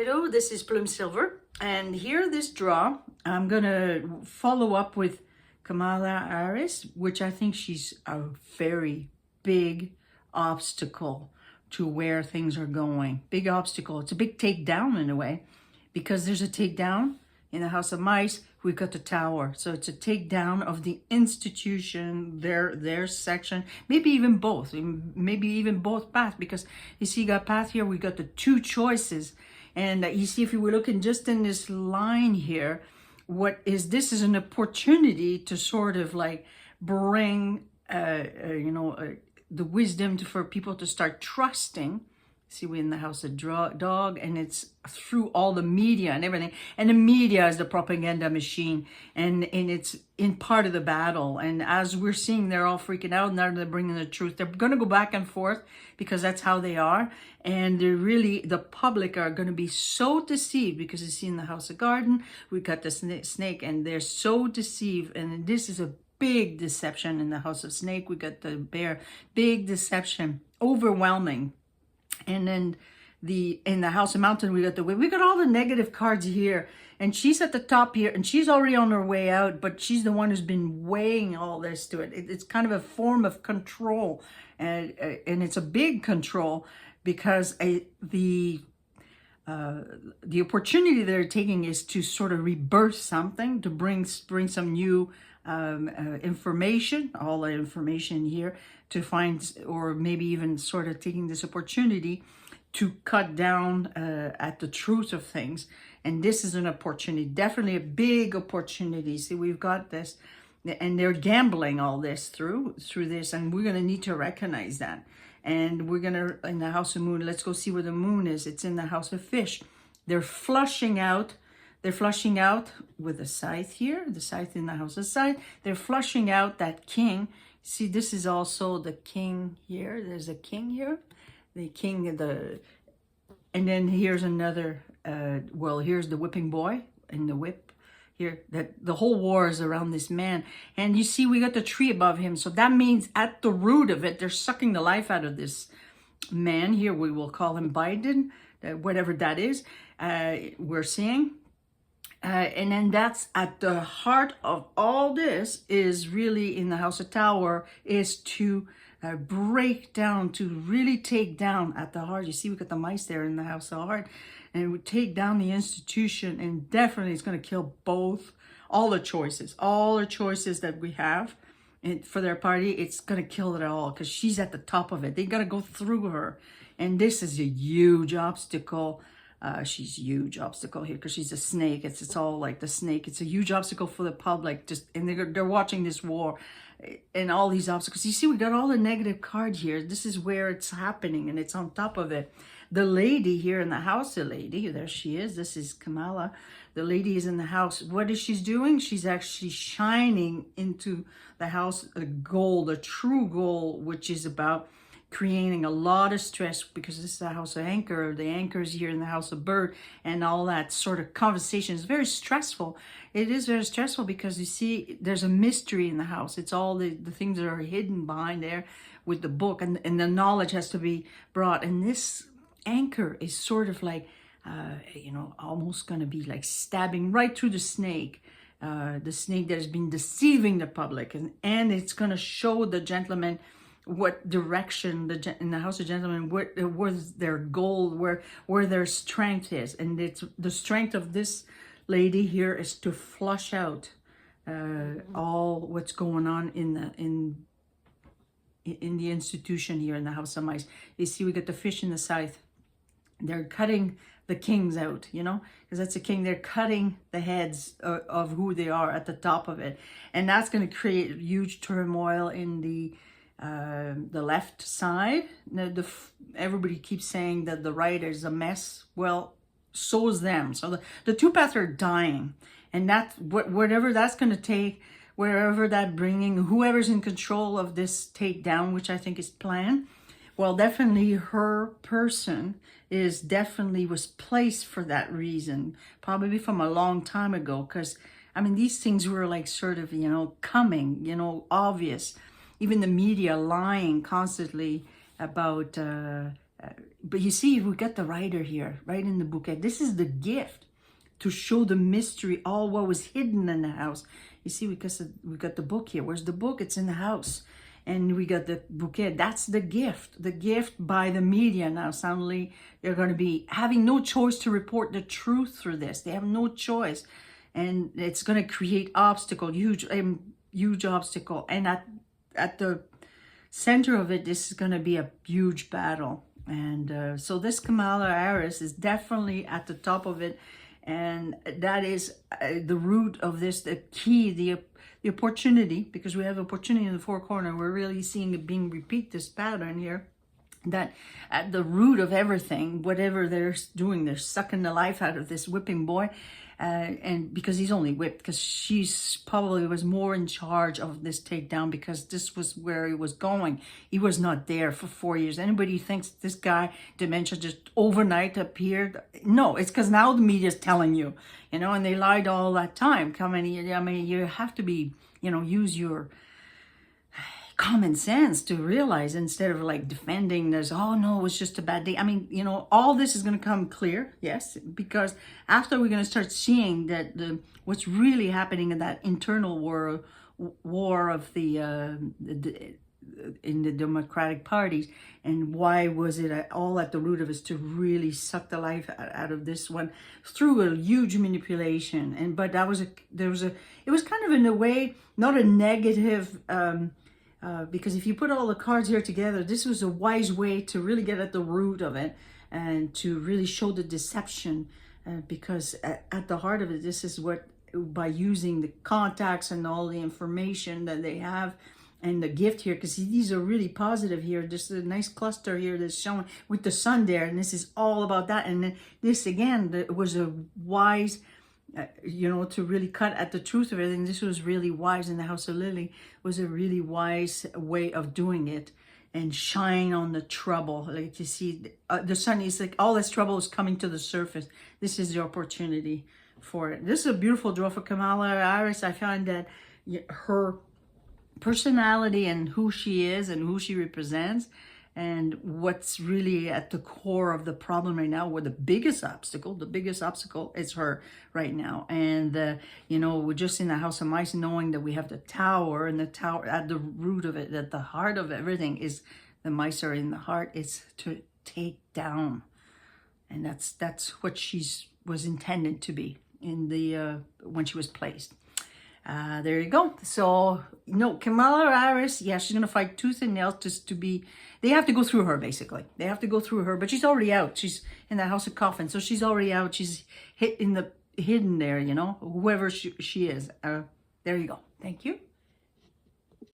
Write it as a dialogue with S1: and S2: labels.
S1: Hello, this is Plume Silver, and here this draw, I'm gonna follow up with Kamala Harris, which I think she's a very big obstacle to where things are going. Big obstacle. It's a big takedown in a way, because there's a takedown in the House of Mice. We've got the tower, so it's a takedown of the institution, their section, maybe even both paths, because you see, you got path here, we got the two choices. And you see, if you were looking just in this line here, this is an opportunity to sort of like bring, the wisdom for people to start trusting. See, we're in the house of dog, and it's through all the media and everything. And the media is the propaganda machine, and it's in part of the battle. And as we're seeing, they're all freaking out. Now they're bringing the truth. They're going to go back and forth because that's how they are. And the public are going to be so deceived, because you see in the house of garden, we got the snake, and they're so deceived. And this is a big deception in the house of snake. We got the bear, big deception, overwhelming. And then in the house of mountain, we got all the negative cards here, and she's at the top here, and she's already on her way out, but she's the one who's been weighing all this to it. It's kind of a form of control, and it's a big control, because the opportunity they're taking is to sort of rebirth something, to bring some new information, all the information here, to find, or maybe even sort of taking this opportunity to cut down at the truth of things. And this is an opportunity, definitely a big opportunity. See, we've got this, and they're gambling all this through this, and we're going to need to recognize that. And we're going to, in the house of moon, let's go see where the moon is. It's in the house of fish. They're flushing out with the scythe here, the scythe in the house of scythe. They're flushing out that king. See, this is also the king here. There's a king here. The king, and then here's another, here's the whipping boy and the whip here. That the whole war is around this man. And you see, we got the tree above him. So that means at the root of it, they're sucking the life out of this man here. We will call him Biden, whatever that is, we're seeing. And then that's at the heart of all this, is really in the House of Tower, is to break down, to really take down at the heart. You see, we got the mice there in the House of Heart, and we take down the institution, and definitely it's going to kill all the choices that we have. And for their party, it's going to kill it all, because she's at the top of it. They got to go through her. And this is a huge obstacle. She's a huge obstacle here, because she's a snake. It's all like the snake. It's a huge obstacle for the public. And they're watching this war and all these obstacles. You see, we got all the negative cards here. This is where it's happening, and it's on top of it. The lady here in the house, there she is. This is Kamala. The lady is in the house. What is she doing? She's actually shining into the house a goal, the true goal, which is about creating a lot of stress, because this is the house of anchor. The anchor is here in the house of bird, and all that sort of conversation is very stressful. It is very stressful, because you see, there's a mystery in the house. It's all the things that are hidden behind there with the book, and the knowledge has to be brought. And this anchor is sort of like, almost going to be like stabbing right through the snake that has been deceiving the public, and it's going to show the gentleman what direction in the house of gentlemen, what was their goal, where their strength is. And it's the strength of this lady here is to flush out all what's going on in the institution here in the house of mice. You see, we got the fish and the scythe. They're cutting the kings out, because that's a king. They're cutting the heads of who they are at the top of it, and that's going to create huge turmoil in the left side. Everybody keeps saying that the right is a mess. Well, so is them. So the two paths are dying, and that's whatever that's going to take, wherever that bringing, whoever's in control of this takedown, which I think is planned. Well, definitely her person was placed for that reason, probably from a long time ago, because these things were like sort of coming, obvious. Even the media lying constantly about But you see, we got the writer here, right in the bouquet. This is the gift to show the mystery, all what was hidden in the house. You see, we got the book here. Where's the book? It's in the house. And we got the bouquet. That's the gift by the media. Now, suddenly, they're going to be having no choice to report the truth through this. They have no choice. And it's going to create obstacle, huge obstacle. And at the center of it, this is going to be a huge battle. And so this Kamala Harris is definitely at the top of it. And that is the root of this, the key, the opportunity, because we have opportunity in the four corner. We're really seeing it being repeat, this pattern here, that at the root of everything, whatever they're doing, they're sucking the life out of this whipping boy. And because he's only whipped, because she's probably was more in charge of this takedown, because this was where he was going. He was not there for 4 years. Anybody thinks this guy, dementia, just overnight appeared? No, it's because now the media's telling you, and they lied all that time. I mean, you have to be, use your common sense to realize, instead of like defending this, oh no, it was just a bad day. I mean, all this is going to come clear, yes, because after we're going to start seeing that what's really happening in that internal war of in the Democratic parties, and why was it all at the root of it, to really suck the life out of this one through a huge manipulation. But it was kind of, in a way, not a negative. Because if you put all the cards here together, this was a wise way to really get at the root of it and to really show the deception. Because at the heart of it, this is what, by using the contacts and all the information that they have, and the gift here, because these are really positive here. Just a nice cluster here that's showing with the sun there, and this is all about that. And then this again was a wise. To really cut at the truth of everything. This was really wise in the House of Lily, was a really wise way of doing it, and shine on the trouble. Like you see, the sun is like, all this trouble is coming to the surface. This is the opportunity for it. This is a beautiful draw for Kamala Harris. I find that her personality and who she is and who she represents, and what's really at the core of the problem right now, where the biggest obstacle is her right now. And, we're just in the House of Mice, knowing that we have the tower, and the tower at the root of it, at the heart of everything is the mice are in the heart. It's to take down. And that's what was intended to be in the, when she was placed. There you go. So, Kamala Harris, yeah, she's going to fight tooth and nail just to be, they have to go through her, basically. They have to go through her, but she's already out. She's in the House of Coffin, so she's already out. She's hidden there, whoever she is. There you go. Thank you.